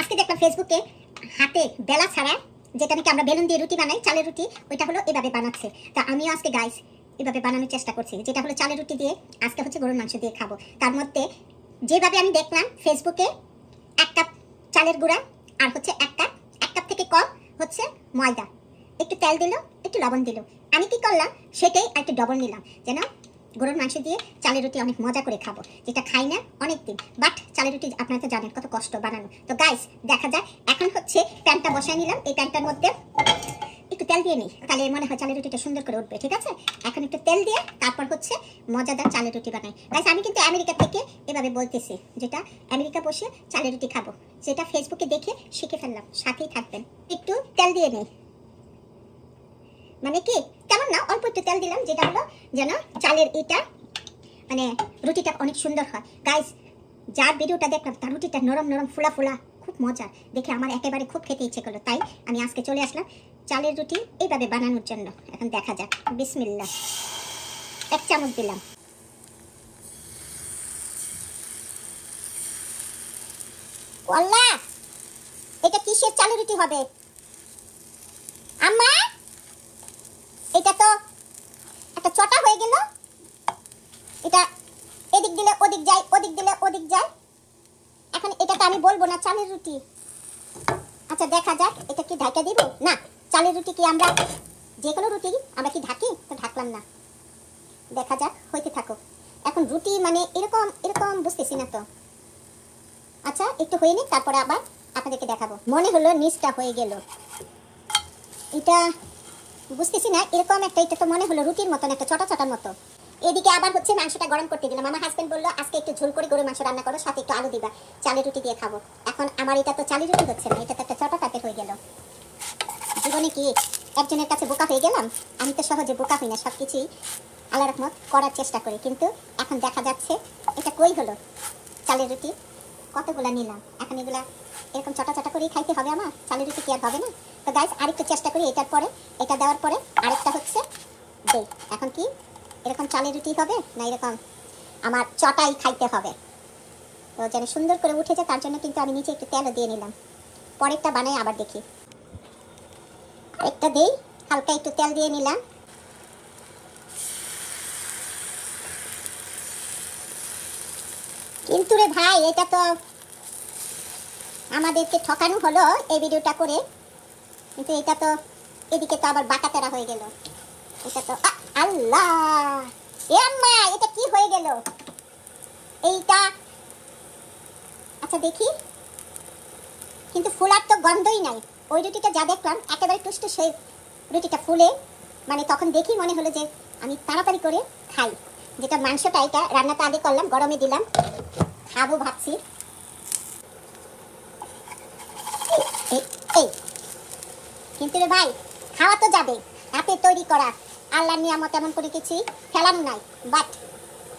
আজকে দেখলাম ফেসবুকে হাতে বেলা ছাড়া যেটা নাকি আমরা বেলুন দিয়ে রুটি বানাই, চালের রুটি, ওইটা হলো এভাবে বানাচ্ছে। তা আমিও আজকে গাইস এভাবে বানানোর চেষ্টা করছি, যেটা হলো চালের রুটি দিয়ে। আজকে হচ্ছে গরুর মাংস দিয়ে খাবো। তার মধ্যে যেভাবে আমি দেখলাম ফেসবুকে 1 কাপ চালের গুঁড়া আর হচ্ছে 1 কাপ থেকে কম হচ্ছে ময়দা, একটু তেল দিল, একটু লবণ দিল। আমি কি করলাম সেটাই একটু ডবল নিলাম, যেন গরুর মাংস দিয়ে চালের রুটি অনেক মজা করে খাবো, যেটা খাই না অনেক দিন। বাট চালের রুটি আপনারা তো জানেন কত কষ্ট বানানো। তো গাইস দেখা যায়, এখন হচ্ছে প্যানটা বসাই নিলাম। এই প্যানটার মধ্যে একটু তেল দিয়ে নিই, তাহলে মনে হয় চালের রুটিটা সুন্দর করে উঠবে। ঠিক আছে, এখন একটু তেল দিয়ে তারপর হচ্ছে মজাদার চালের রুটি বানাই। গাইস আমি কিন্তু আমেরিকা থেকে এভাবে বলতেছি, যেটা আমেরিকা বসে চালের রুটি খাবো, যেটা ফেসবুকে দেখে শিখে ফেললাম। সাথেই থাকবেন। একটু তেল দিয়ে নিই, মানে কি তেমন না, অল্প একটু তেল দিলাম, যেটা হলো যেন চালের এটা মানে রুটিটা অনেক সুন্দর হয়। গাইস যার ভিডিওটা দেখলাম তার রুটিটা নরম নরম ফুলা ফুলা, খুব মজার দেখে আমার একেবারে খুব খেতে ইচ্ছে করলো। তাই আমি আজকে চলে আসলাম চালের রুটি এইভাবে বানানোর জন্য। এখন দেখা যাক। বিসমিল্লাহ। 1 চামচ দিলাম। আল্লাহ, এটা কিসের চালের রুটি হবে আম্মা? এটা তো একটা চটা হয়ে গেল। এটা এদিক দিলে ওদিক যায়, ওদিক দিলে ওদিক যায়। এখন এটা তো আমি বলবো না চালের রুটি। আচ্ছা দেখা যাক, এটা কি ঢাকা দিব? না, চালের রুটি কি আমরা যে কোনো রুটি আমরা কি ঢাকি? তো ঢাকলাম না। দেখা যাক, হইতে থাকো। এখন রুটি মানে এরকম এরকম বুঝতেছি না তো। আচ্ছা একটু হয়ে নিক, তারপরে আবার আপনাদেরকে দেখাবো। মনে হলো নিচটা হয়ে গেল, এটা বুঝতেছি না। এরকম একটা, এটা তো মনে হলো রুটির মতন, একটা চটা চটার মতো। এদিকে আবার হচ্ছে মাংসটা গরম করতে দিলাম। আমার হাজবেন্ড বললো আজকে একটু ঝোল করে গরুর মাংস রান্না করো, সাথে একটু আলু দিবা, চালের রুটি দিয়ে খাবো। এখন আমার এটা তো চালের রুটি হচ্ছে না, এটা তো একটা চটা টাইপের হয়ে গেল। জীবনে কি একজনের কাছে বোকা হয়ে গেলাম? আমি তো সহজে বোকা হই না, সব কিছুই আল্লাহর রহমত করার চেষ্টা করি। কিন্তু এখন দেখা যাচ্ছে এটা কই হলো চালের রুটি। কতগুলা নিলাম, এখন এগুলা এরকম চটা চটা করেই খাইতে হবে আমার? চালের রুটি কি আর হবে না? তো গাইস আরেকটু চেষ্টা করি, এটার পরে এটা দেওয়ার পরে আরেকটা হচ্ছে দেই। এখন কি এরকম চালের রুটি হবে না এরকম আমার চটাই খাইতে হবে? তো যেন সুন্দর করে উঠেছে তার জন্য কিন্তু আমি নিচে একটু তেলও দিয়ে নিলাম। পরেরটা বানাই আবার দেখি। আরেকটা দেই, হালকা একটু তেল দিয়ে নিলাম। কিন্তু রে ভাই, এটা তো আমাদেরকে ঠকানো হলো এই ভিডিওটা করে। কিন্তু এটা তো এদিকে তো আবার বাঁকাতেরা হয়ে গেল। এটা তো আল্লাহ, এ আম্মা এটা কি হয়ে গেল এইটা? আচ্ছা দেখি, কিন্তু ফুলার তো গন্ধই নাই। ওই রুটিটা যা দেখলাম একেবারে টুসটুস হয়ে রুটিটা ফুলে, মানে তখন দেখি মনে হলো যে আমি তাড়াতাড়ি করে খাই। যেটা মাংসটা এটা রান্নাটা আগে করলাম, গরমে দিলাম, খাবো ভাবছি। এই কিন্তু রে ভাই, খাওয়া তো যাবে, হাতে তৈরি করা, আল্লাহর নিয়ামত, এমন করে কিছু ফেলানো নাই। বাট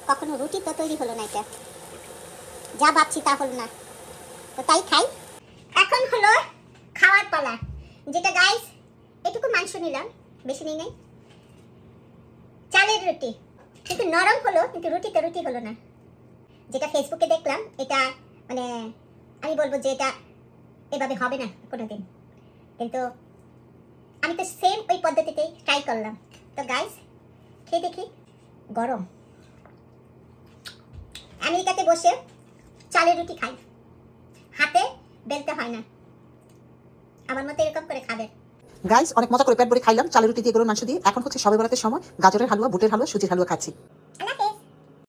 কখনো রুটি তো তৈরি হলো না, এটা যা ভাবছি তা হলো না। তো তাই খাই। এখন হলো খাওয়ার পালা। যেটা গাইস এটুকু মাংস নিলাম, বেশি নেই নাই, চালের রুটি, কিন্তু নরম হলো, কিন্তু রুটিটা রুটি হলো না। যেটা ফেসবুকে দেখলাম এটা মানে আমি বলবো যে এটা এভাবে হবে না কোনোদিন, কিন্তু আমি তো সেম ওই পদ্ধতিতেই ট্রাই করলাম। তো গাইস খেয়ে দেখি। গরম। আমেরিকাতে বসে চালের রুটি খাই, হাতে বেলতে হয় না। আমার মতো এরকম করে খাবে। গাইস অনেক মজা করে পেট ভরে খাইলাম চালের রুটি দিয়ে গরুর মাংস দিয়ে। এখন হচ্ছে সবে বরাতের সময় গাজরের হালুয়া, বুটের হালুয়া, সুজির হালুয়া খাচ্ছি।